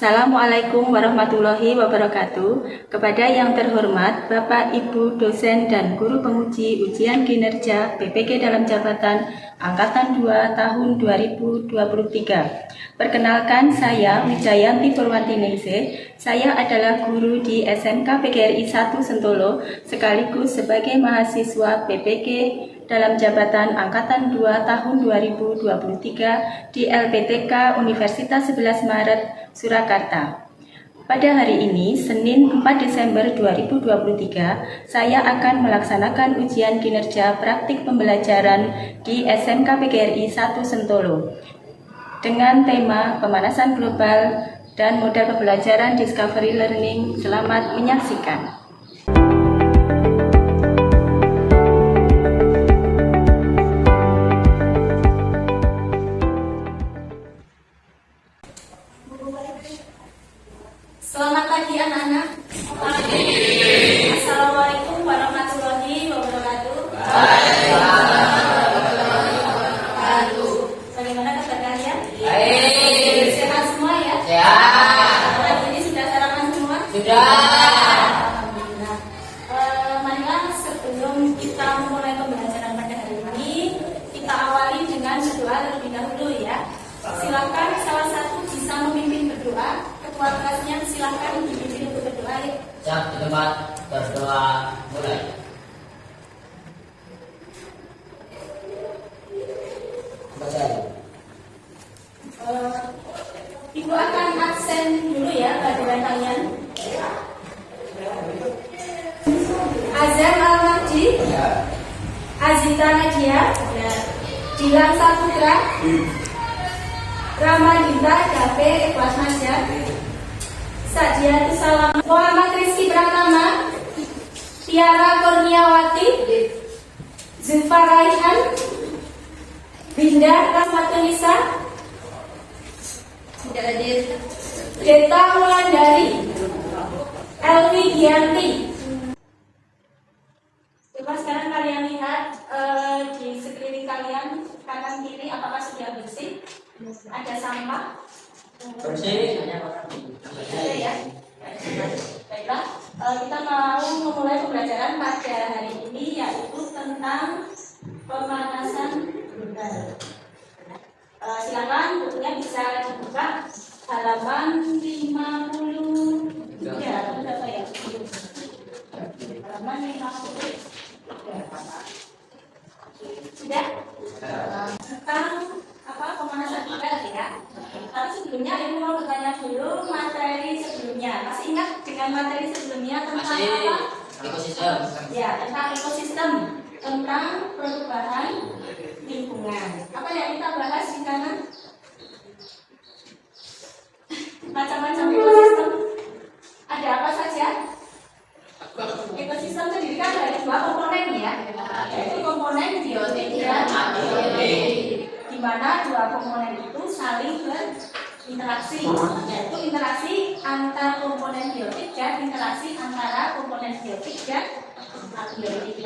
Assalamualaikum warahmatullahi wabarakatuh. Kepada yang terhormat Bapak Ibu dosen dan guru penguji ujian kinerja PPK dalam jabatan Angkatan 2 tahun 2023. Perkenalkan, saya Wijayanti Purwantiningsih. Saya adalah guru di SMK PGRI 1 Sentolo sekaligus sebagai mahasiswa PPK dalam jabatan Angkatan 2 tahun 2023 di LPTK Universitas 11 Maret, Surakarta. Pada hari ini, Senin 4 Desember 2023, saya akan melaksanakan ujian kinerja praktik pembelajaran di SMK PGRI 1 Sentolo dengan tema pemanasan global dan modal pembelajaran Discovery Learning. Selamat menyaksikan. Selamat pagi anak-anak. Assalamualaikum warahmatullahi wabarakatuh. Bagaimana kabar kalian? Baik. Sehat semua ya? Sehat. Hari ini sudah sarapan semua? Sudah. Alhamdulillah. Marilah sebelum kita memulai pembelajaran pada hari ini, kita awali dengan berdoa terlebih dahulu ya. Silakan salah satu bisa memimpin berdoa. Ketua kelasnya silakan dipimpin untuk berdoa ya. Siap, di tempat berdoa mulai. Ibu akan absen dulu ya pelajaran kalian. Azam Al-Mahdi, Azita Nadia, Dilan Saputra, Ramadita Dape Ikhlas Nasya, Sadiatu Salam, Muhammad Rizky Pratama, Tiara Kurniawati, Zulfa Raihan, Binda Rahmatulisa, tidak hadir, Deta Wulandari, Elvi Gianti. Coba sekarang kalian lihat di sekeliling kalian kanan kiri apakah sudah bersih? Ada sampah? Bersih. Ada ya. Baiklah, kita mau memulai pembelajaran pada hari ini yaitu tentang pemanasan global. Silakan bukunya bisa dibuka halaman 53. Berapa ya? Halaman 53. Sudah? Tentang pemanasan global ya. Tapi sebelumnya ini mau bertanya dulu materi sebelumnya. Masih ingat dengan materi sebelumnya tentang apa? Ekosistem. Ya, tentang ekosistem, tentang perubahan lingkungan. Apa yang kita bahas di sana? Macam-macam ekosistem. Ada apa saja? Ekosistem terdiri kan dari dua komponen ya, yaitu komponen biotik dan abiotik, di mana dua komponen itu saling berinteraksi, yaitu interaksi antar komponen biotik dan interaksi antara komponen biotik dan abiotik.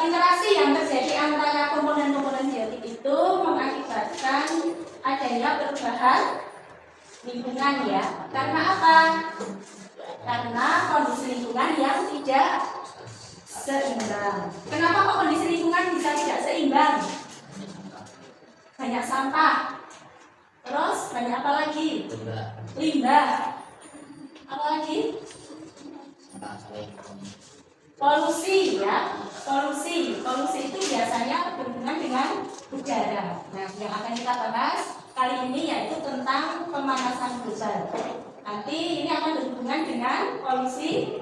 Interaksi yang terjadi antara komponen-komponen biotik itu mengakibatkan adanya perubahan lingkungan ya. Karena apa? Karena kondisi lingkungan yang tidak seimbang. Kenapa kok kondisi lingkungan bisa tidak seimbang? Banyak sampah. Terus banyak apa lagi? Limbah. Apa lagi? Polusi ya. Polusi itu biasanya berhubungan dengan udara. Nah, yang akan kita bahas kali ini yaitu tentang pemanasan global. Nanti ini akan berhubungan dengan polusi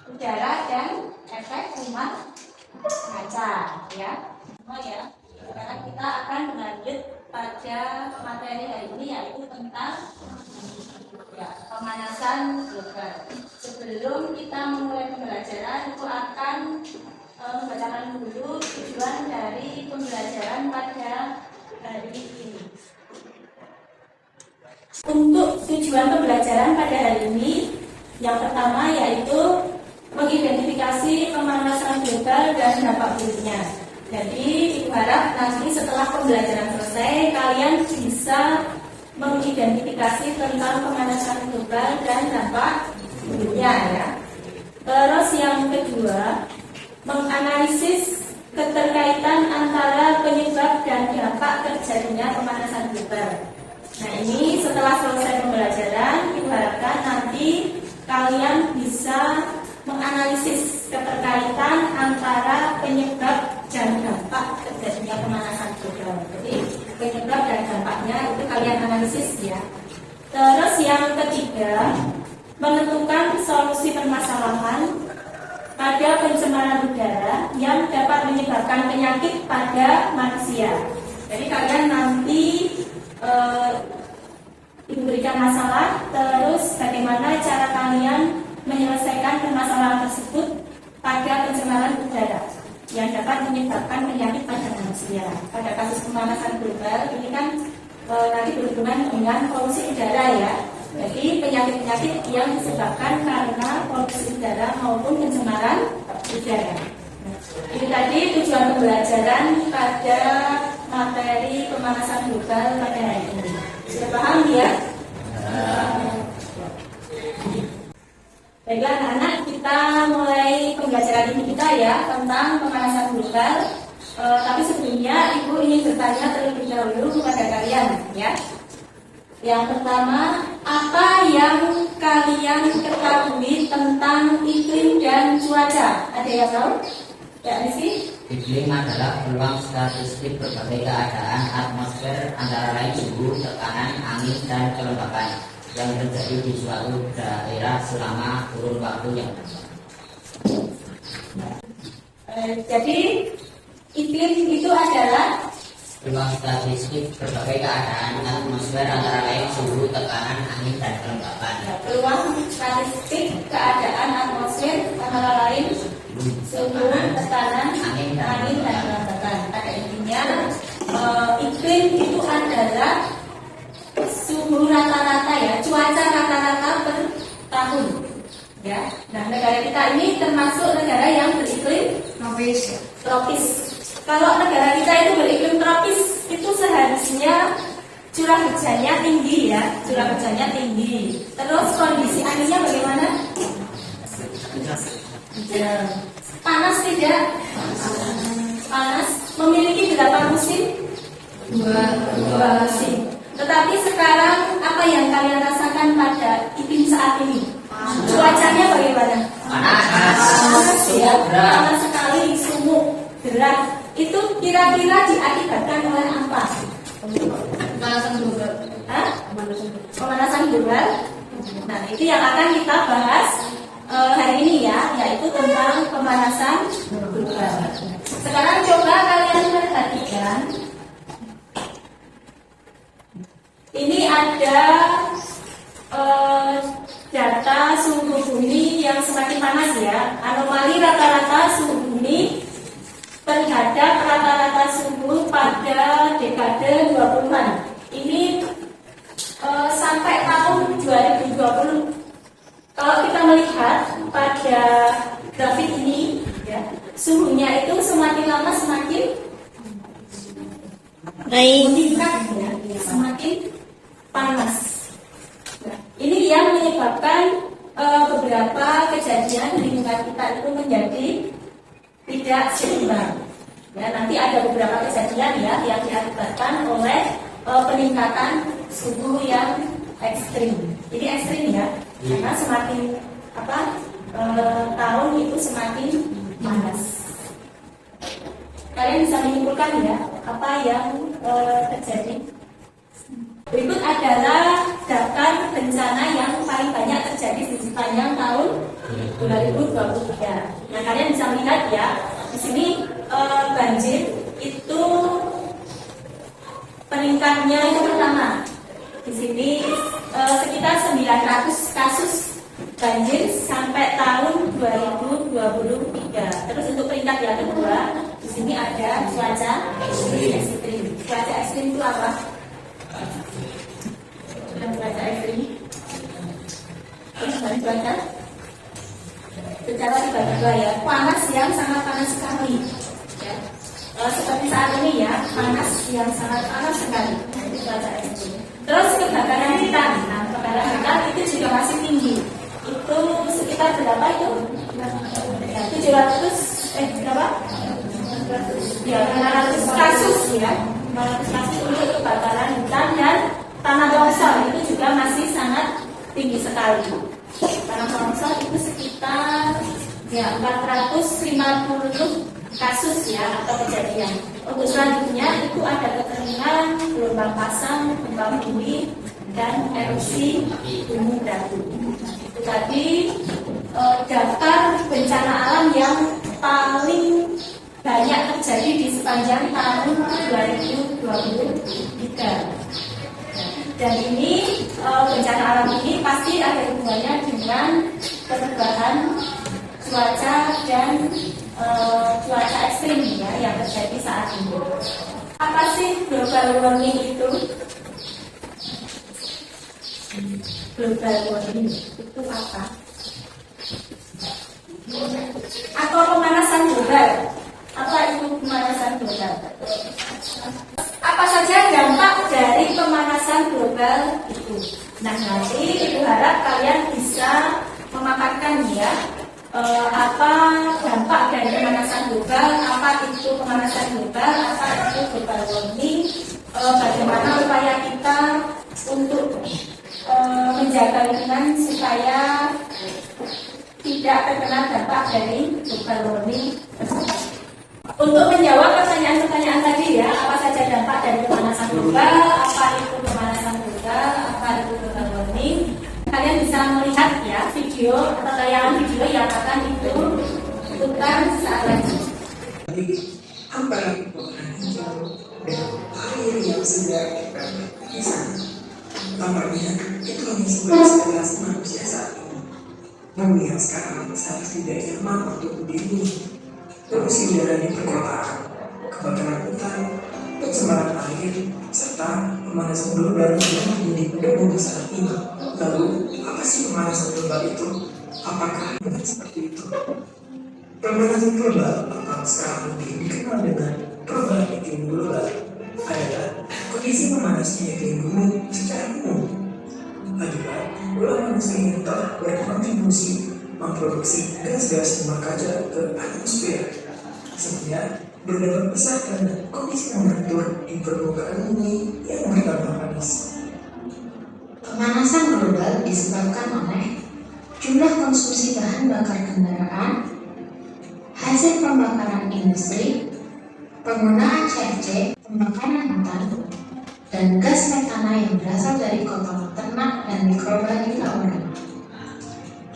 udara dan efek rumah kaca ya. Sekarang kita akan lanjut pada materi hari ini yaitu tentang pemanasan global. Sebelum kita memulai pembelajaran, itu akan membacakan dulu tujuan dari pembelajaran pada hari ini. Untuk tujuan pembelajaran pada hari ini, yang pertama yaitu mengidentifikasi pemanasan global dan dampak buruknya. Jadi, Ibu harap nanti setelah pembelajaran selesai, kalian bisa mengidentifikasi tentang pemanasan global dan dampaknya ya. Terus yang kedua, menganalisis keterkaitan antara penyebab dan dampak terjadinya pemanasan global. Nah ini setelah selesai pembelajaran, diharapkan nanti kalian bisa menganalisis keterkaitan antara penyebab dan dampak terjadinya pemanasan global. Jadi penyebab dan dampaknya itu kalian analisis ya. Terus yang ketiga, menentukan solusi permasalahan pada pencemaran udara yang dapat menyebabkan penyakit pada manusia. Jadi kalian nanti diberikan masalah, terus bagaimana cara kalian menyelesaikan permasalahan tersebut pada pencemaran udara yang dapat menyebabkan penyakit pada manusia. Pada kasus pemanasan global ini kan nanti berhubungan dengan polusi udara ya. Jadi penyakit-penyakit yang disebabkan karena polusi udara maupun pencemaran udara. Ini tadi tujuan pembelajaran pada materi pemanasan global pada hari ini. Sudah paham ya? Baiklah anak-anak, kita mulai pembelajaran ini kita ya tentang pemanasan global. Tapi sebelumnya Ibu ingin bertanya terlebih dahulu kepada kalian ya. Yang pertama, apa yang kalian ketahui tentang iklim dan cuaca? Ada yang tahu? Ya, Rizky? Iklim adalah peluang statistik berbagai keadaan atmosfer antara lain suhu, tekanan, angin, dan kelembapan yang terjadi di suatu daerah selama kurun waktu yang panjang. Jadi iklim itu adalah Peluang statistik berbagai keadaan atmosfer antara lain suhu, tekanan, angin, dan kelembapan. peluang statistik keadaan atmosfer antara lain suhu, tekanan, angin, dan kelembapan. Pada intinya iklim itu adalah suhu rata-rata ya, cuaca rata-rata per tahun. Ya, nah negara kita ini termasuk negara yang beriklim tropis. Kalau negara kita itu beriklim tropis, itu seharusnya curah hujannya tinggi ya, curah hujannya tinggi. Terus kondisi anginnya bagaimana? Panas tidak? Panas. Memiliki berapa musim? Dua musim. Tetapi sekarang apa yang kalian rasakan pada iklim saat ini? Cuacanya bagaimana? Panas ya, panas sekali, sumuk, gerah. Itu kira-kira diakibatkan oleh apa? Pemanasan global. Pemanasan global. Nah, itu yang akan kita bahas hari ini ya, yaitu tentang pemanasan global. Sekarang coba kalian perhatikan. Ini ada data suhu bumi yang semakin panas ya. Anomali rata-rata suhu bumi terhadap rata-rata suhu pada dekade 20-an. Ini sampai tahun 2020. Kalau kita melihat pada grafik ini, ya, suhunya itu semakin lama semakin meningkat, ya, semakin panas. Nah, ini yang menyebabkan beberapa kejadian di lingkungan kita itu menjadi tidak seimbang. Ya, nanti ada beberapa kejadian ya yang diakibatkan oleh peningkatan suhu yang ekstrim. Jadi ekstrim ya, karena semakin tahun itu semakin panas. Kalian bisa menyimpulkan ya apa yang terjadi. Berikut adalah daftar bencana yang paling banyak terjadi di sepanjang tahun 2023. Nah, kalian bisa melihat ya, di sini banjir itu peningkatnya itu pertama. Di sini sekitar 900 kasus banjir sampai tahun 2023. Terus untuk peringkat yang kedua, di sini ada cuaca ekstrim. Cuaca ekstrim itu apa? Cuaca ekstrim. Terus cuaca secara tiba-tiba ya, panas yang sangat panas sekali. Ya. Seperti saat ini ya, panas yang sangat panas sekali. Nah, itu cuaca ekstrim. Terus kebakaran hutan. Nah, kebakaran hutan itu juga masih tinggi. Itu sekitar berapa itu? 700 berapa? Ya, 500 kasus ya. 500 kasus untuk kebakaran hutan dan tanah longsor itu juga masih sangat tinggi sekali. Tanah longsor itu sekitar ya 450 kasus ya atau kejadian. Untuk selanjutnya itu ada kekeringan, gelombang pasang, gempa bumi, dan erupsi gunung berapi. Itu tadi daftar bencana alam yang paling banyak terjadi di sepanjang tahun 2023. Dan ini bencana alam ini pasti ada hubungannya dengan perubahan cuaca dan cuaca ekstrim ya yang terjadi saat ini. Apa sih global warming itu? Global warming itu apa? Atau pemanasan global? Apa itu pemanasan global? Apa saja dampak dari pemanasan global itu? Nah, nanti Ibu harap kalian bisa memaparkan ya apa dampak dari pemanasan global, apa itu pemanasan global, apa itu global warming, bagaimana upaya kita untuk menjaga lingkungan supaya tidak terkena dampak dari global warming. Untuk menjawab pertanyaan-pertanyaan tadi ya, apa saja dampak dari pemanasan global, apa itu pemanasan global, apa itu global warming, kalian bisa melihat ya video atau tayangan video yang akan itu putar saat lagi. Jadi apa yang perubahan hijau dan air yang sedang kita bisa tampaknya itu hanya sebagai manusia saat ini. Namun yang sekarang sangat tidak nyaman untuk berdiri. Polusi udara di perkotaan, kebakaran hutan, pencemaran air, serta pemanasan global yang menjadi penyebab saat ini. Lalu, apa sih pemanasan global itu? Apakah benar seperti itu? Pemanasan global atau sekarang lebih dikenal dengan perubahan iklim global adalah kondisi memanasnya iklim bumi secara umum. Akibat ulah manusia yang telah berkontribusi memproduksi gas-gas rumah kaca ke atmosfer, sehingga berdampak besar pada kondisi temperatur di permukaan bumi yang bertambah panas. Pemanasan global disebabkan oleh jumlah konsumsi bahan bakar kendaraan, hasil pembakaran industri, penggunaan CFC, pembakaran hutan, dan gas metana yang berasal dari kotoran ternak dan mikroba di lautan.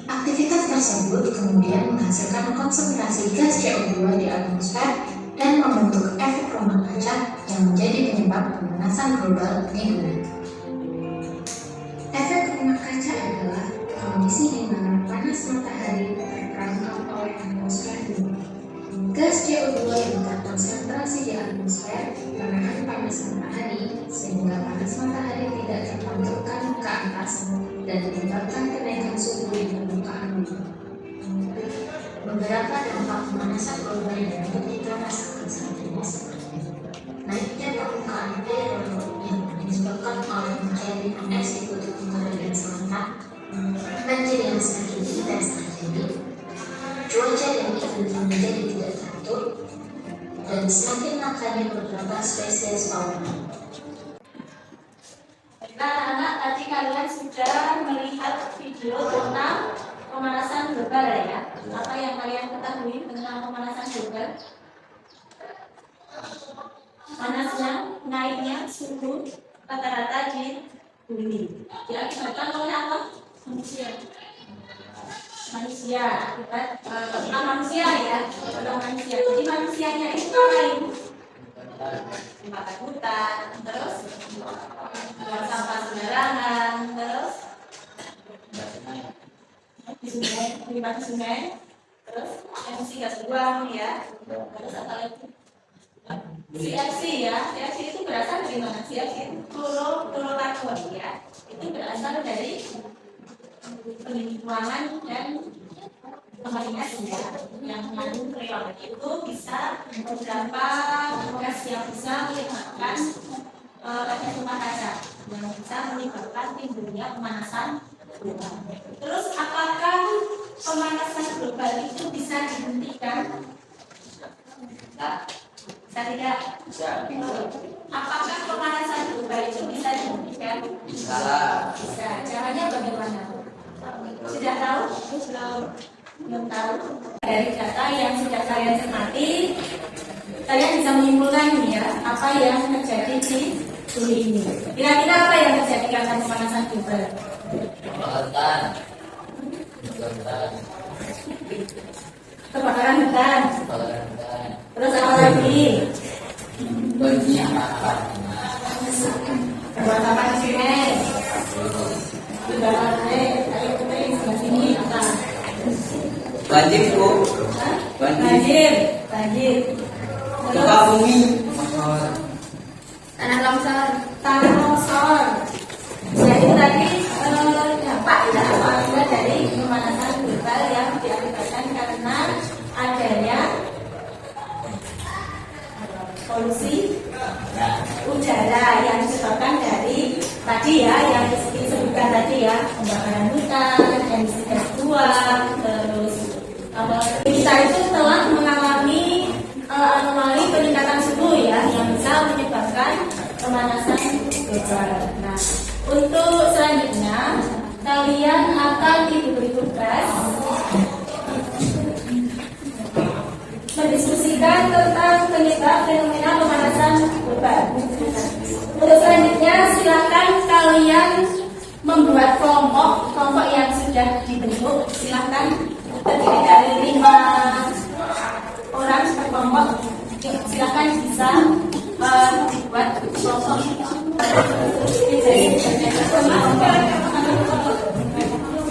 Aktivitas tersebut kemudian menghasilkan konsentrasi gas CO2 di atmosfer dan membentuk efek rumah kaca yang menjadi penyebab pemanasan global lingkungan. Efek rumah kaca adalah kondisi di mana panas matahari terperangkap oleh atmosfer bumi. Gas CO2 yang terkonsentrasi di atmosfer menahan panas matahari sehingga panas matahari tidak terpantulkan ke atas dan menyebabkan kenaikan suhu di permukaan bumi. Beberapa dampak pemanasan global yang dapat kita rasakan saat ini seperti naiknya permukaan air yang disebabkan oleh mencairnya es di kutub utara dan selatan, banjir yang semakin intens terjadi, cuaca dan iklim yang menjadi tidak teratur, dan semakin langkanya beberapa spesies fauna. Anak-anak, tadi kalian sudah melihat video tentang pemanasan global ya. Apa yang kalian ketahui tentang pemanasan global? Panasnya, naiknya suhu rata-rata di bumi. Diakibatkan oleh apa? Manusia. Akibat manusia ya, manusia. Jadi manusianya itu ngapain? Membakar hutan, terus buang sampah sembarangan, terus di sungai, terus emisi gas buang ya, terus apa lagi? CFC ya, CFC itu berasal dari mana? CFC itu fluorokarbon ya, itu berasal dari penimbunan dan Kembalinya ya, yang mengandung freon itu bisa beberapa gas yang bisa menyebabkan efek rumah kaca yang bisa menyebabkan timbulnya pemanasan global. Terus apakah pemanasan global itu bisa dihentikan? Bisa tidak? Bisa. Apakah pemanasan global itu bisa dihentikan? Bisa. Bisa. Caranya bagaimana? Sudah tahu? Belum tahu. Dari data yang sudah kalian cermati, kalian bisa menyimpulkan nih ya, apa yang terjadi di bumi ini. Kira-kira apa yang terjadi karena pemanasan global? Kebakaran. Kebakaran hutan. Kebakaran. Terus apa lagi? Banyak apa? Perwatapan sungai. Kebakaran air putih sebelah sini apa? Banjir, Bu. Hah? Banjir. Banjir. Gempa bumi. Tanah longsor. Tanah longsor. Jadi tadi dampak ya akibat dari pemanasan global yang diakibatkan karena adanya polusi udara yang disebabkan dari tadi ya yang disebutkan tadi ya, pembakaran hutan, emisi gas buang, terus kita itu telah mengalami anomali peningkatan suhu ya yang bisa menyebabkan pemanasan global. Nah, untuk selanjutnya kalian akan diberi tugas mendiskusikan tentang penyebab fenomena pemanasan global. Untuk selanjutnya silakan kalian membuat kelompok yang sudah dibentuk. Silakan terdiri dari 5 orang per kelompok. Silakan bisa dibuat kelompok.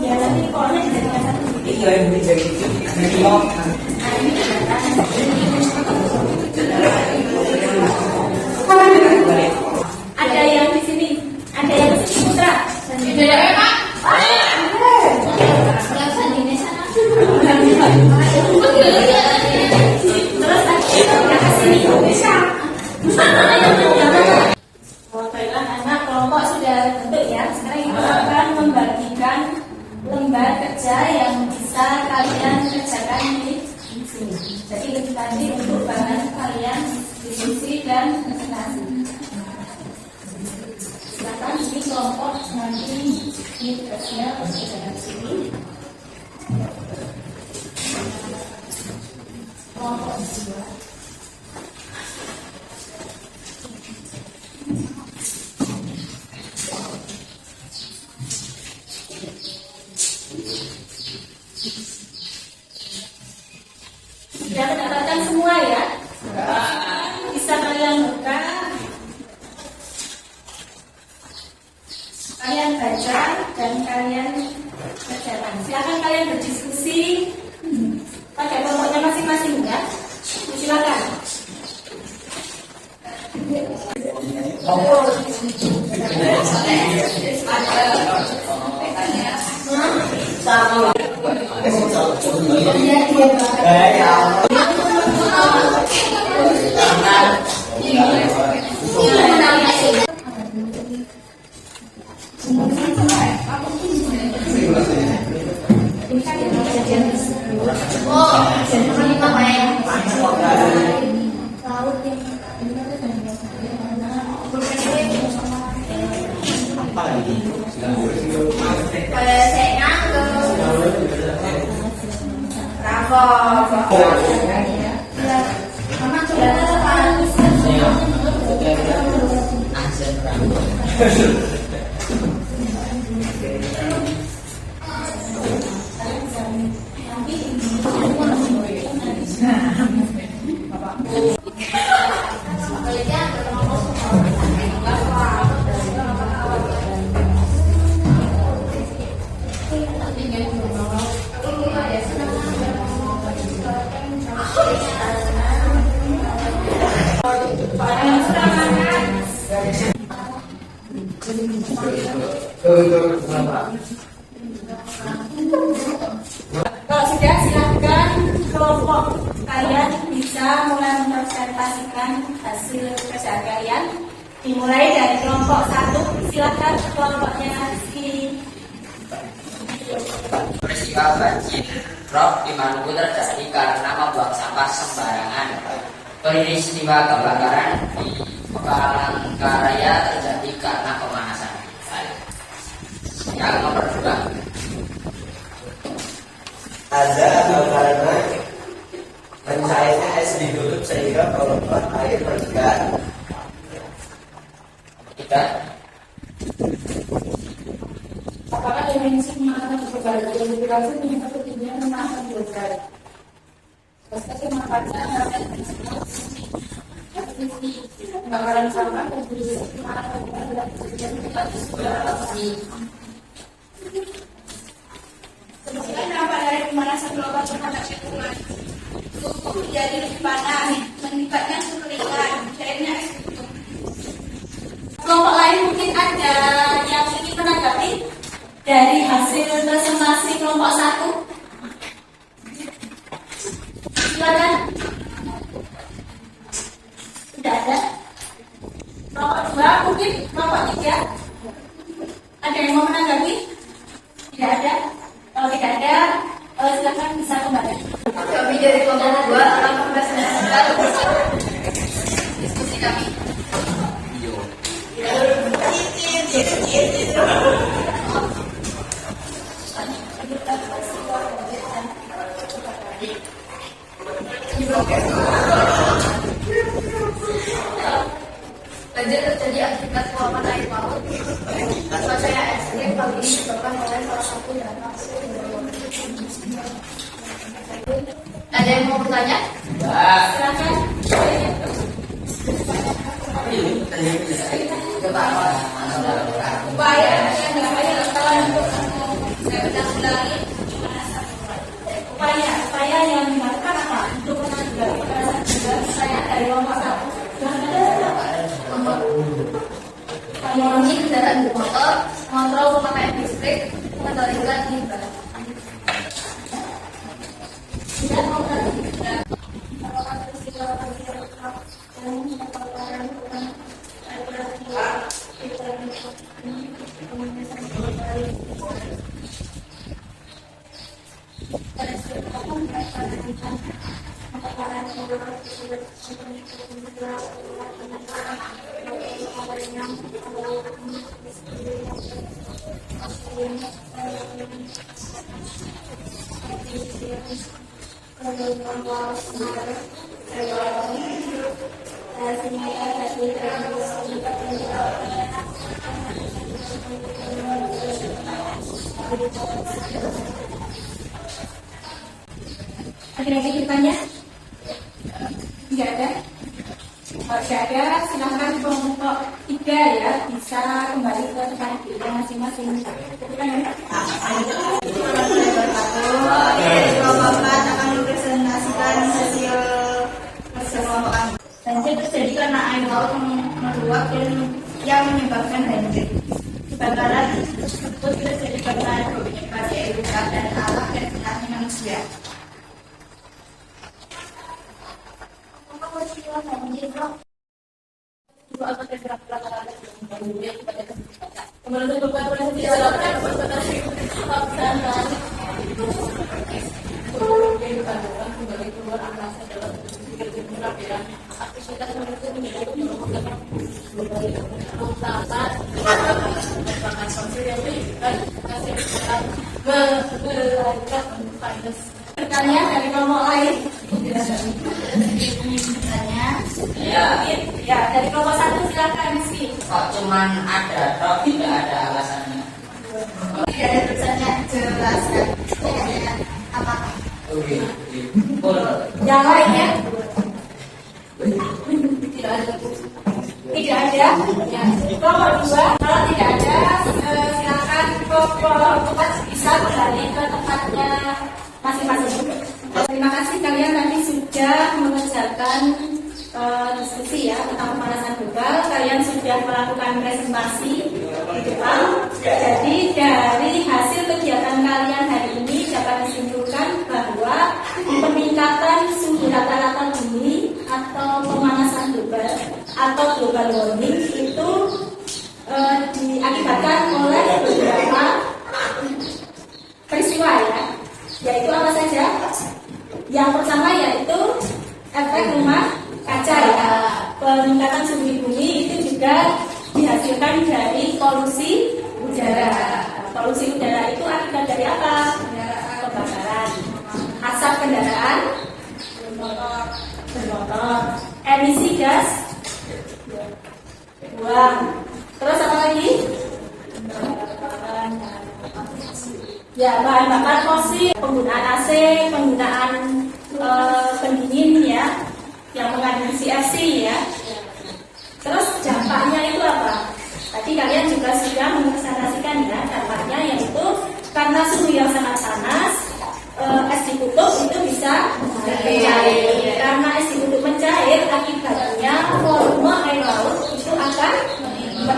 Ya nanti kelompoknya dijadikan satu. Iya, yang jadi Ada yang di sini, ada yang di sini Putra. Terus ada ke sini. Baiklah, anak kelompok sudah bentuk ya. Sekarang kita akan membagikan lembar kerja yang bisa kalian kerjakan di sini. Jadi lebih tadi untuk bahan kalian diskusi dan presentasi. Silakan di kelompok nanti ini tugasnya kerjakan sini. Kelompok kedua. Sudah mendapatkan semua ya? Bisa kalian buka, kalian baca dan kalian kerjakan. Silakan kalian berdiskusi pada kelompoknya masing-masing ya. Silakan. Kalau sudah pekerjaan kalian. Dimulai dari kelompok 1, silakan kelompoknya Rizky. Peristiwa banjir rob di Maluku terjadi karena membuang sampah sembarangan. Peristiwa kebakaran di Palangkaraya terjadi karena pemanasan. Yang nomor 2, ada karena mencairnya es ditutup sehingga peluang air bergerak. 3, Apakah definisi pemanasan global identifikasi dengan ketinggian pemanasan global? Proses pemanfaatan pembakaran sampah dan pemanasan global Kemudian dampak dari pemanasan global terhadap lingkungan. Suhu menjadi lebih panas, meningkatnya suhu lingkungan, cairnya es tutup. Kelompok lain mungkin ada yang ingin menanggapi dari hasil presentasi kelompok 1. Silakan. Tidak ada. Kelompok 2 mungkin, kelompok 3. Ada yang mau menanggapi? Tidak ada. Kalau tidak ada, silakan bisa kembali. Kami dari kelompok 2 akan mempresentasikan diskusi kami. Banjir terjadi akibat luapan air laut. Cuaca yang ekstrim kali ini disebabkan oleh salah satu dampak. Ada yang mau bertanya? Silakan. Upaya yang dilakukan untuk saya ulangi. Upaya yang dilakukan apa? Untuk menanggapi saya dari kelompok 1. Mengurangi kendaraan bermotor, mengontrol pemakaian listrik, mengendalikan limbah. Tidak mau Ada lagi bertanya? Tidak ada? Kalau tidak ada, silahkan kelompok 3 ya, bisa kembali ke tempat duduk masing-masing. Kelompok 4 akan mempresentasikan hasil kelompokan. Banjir terjadi karena air laut meluap yang menyebabkan banjir. Kebakaran tersebut terjadi karena penyebabnya air hujan dan alam dan tindakan manusia. Pertanyaan dari kelompok lain. Ya, dari kelompok 1 silakan sih. kok cuman ada rob, tidak ada alasannya? Tidak ada tulisannya jelaskan. Apa? Yang lainnya? Tidak ada. Tidak ada. Ya. Kelompok 2, kalau tidak ada, silakan kelompok bisa kembali ke tempatnya masing-masing. Terima kasih kalian tadi sudah mengerjakan diskusi ya tentang pemanasan global. Kalian sudah melakukan presentasi di depan. Jadi dari hasil kegiatan kalian hari ini dapat disimpulkan bahwa peningkatan suhu rata-rata bumi atau pemanasan global atau global warming itu diakibatkan oleh beberapa peristiwa ya, yaitu apa saja? Yang pertama yaitu efek rumah kaca ya. Peningkatan suhu bumi itu juga dihasilkan dari polusi udara. Polusi udara itu akibat dari apa? Kebakaran, asap kendaraan bermotor, emisi gas buang. Terus apa lagi? Ya, bahan bakar fosil, penggunaan AC, penggunaan pendingin ya, yang mengandung CFC ya. Terus dampaknya itu apa? Tadi kalian juga sudah mengistilahkan ya, dampaknya yaitu karena suhu yang sangat panas, es di kutub itu bisa mencair. Karena es di kutub mencair, akibatnya volume air laut itu akan meningkat.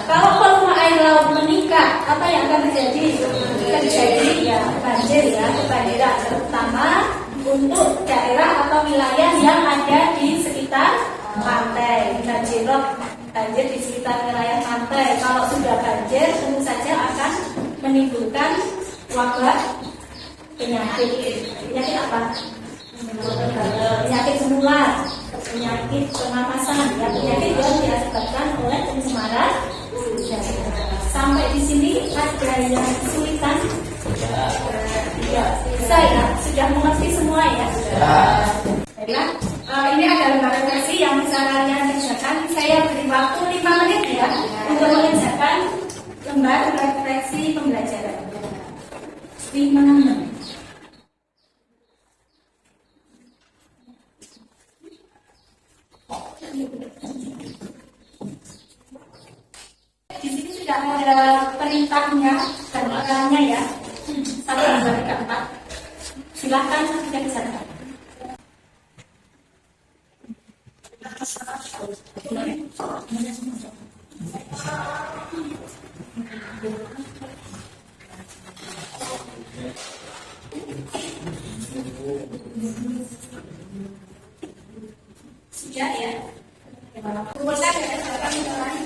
Kalau volume air laut meningkat, apa yang akan terjadi? Terjadi ya banjir ya, kebanjiran, terutama untuk daerah atau wilayah yang ada di sekitar pantai. Banjir di sekitar wilayah pantai. Kalau sudah banjir, tentu saja akan menimbulkan wabah penyakit. Penyakit apa? Penyakit menular, penyakit pernapasan, ya, penyakit yang diakibatkan oleh pencemaran udara. Sampai di sini ada yang kesulitan? Ya, bisa ya, sudah mengerti semua ya. Baiklah, ini ada lembar refleksi yang bisa kalian kerjakan. Saya beri waktu 5 menit ya untuk mengerjakan lembar refleksi pembelajaran. 5 menit. Di sini sudah ada perintahnya dan perannya ya. 1, 2, 3, 4. Silahkan kita ke sana. Sudah ya. Rumusnya ya, silakan mulai.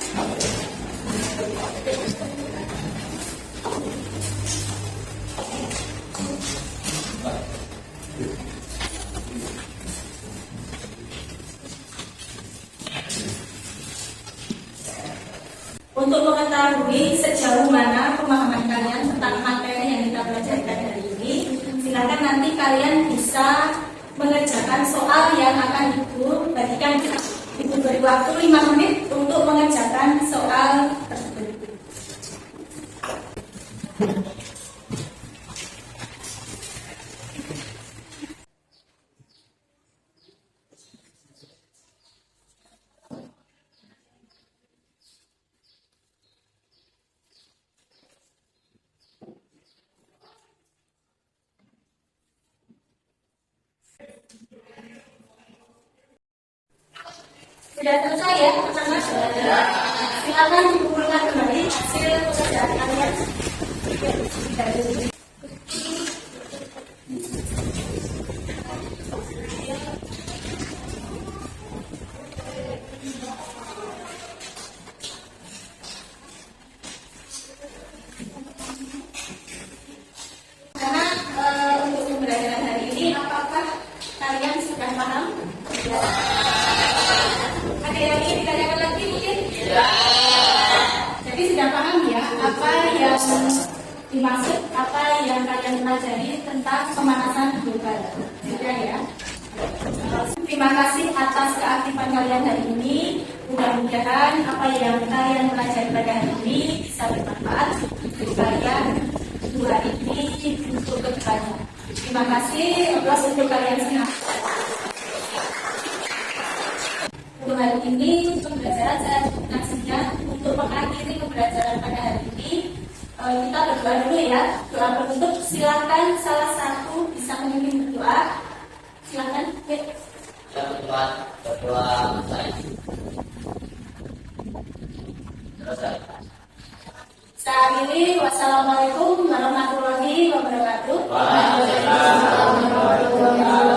Untuk mengetahui sejauh mana pemahaman kalian tentang materi yang kita pelajari hari ini, silakan nanti kalian bisa mengerjakan soal yang akan Ibu bagikan. Ibu beri waktu 5 menit untuk mengerjakan soal tersebut. Sudah selesai ya, pertama sudah. Silakan dikumpulkan kembali hasil pekerjaan kalian. Karena untuk pembelajaran hari ini, apakah kalian sudah paham? Ya. Ada yang ingin ditanyakan lagi mungkin? Ya. Jadi sudah paham ya apa yang dimaksud, apa yang kalian pelajari tentang pemanasan global. Sudah ya. Terima kasih atas keaktifan kalian hari ini. Mudah-mudahan apa yang kalian pelajari pada hari ini bisa bermanfaat bagi kalian dua ini untuk kedepannya. Terima kasih atas untuk kalian semua. Untuk hari ini pembelajaran saya cukupkan sekian. Untuk mengakhiri pembelajaran pada hari ini, kita berdoa dulu ya. Doa penutup, silakan salah satu bisa memimpin berdoa. Silakan. Berdoa selesai. Saya akhiri. Wassalamualaikum warahmatullahi wabarakatuh. Waalaikumsalam warahmatullahi wabarakatuh.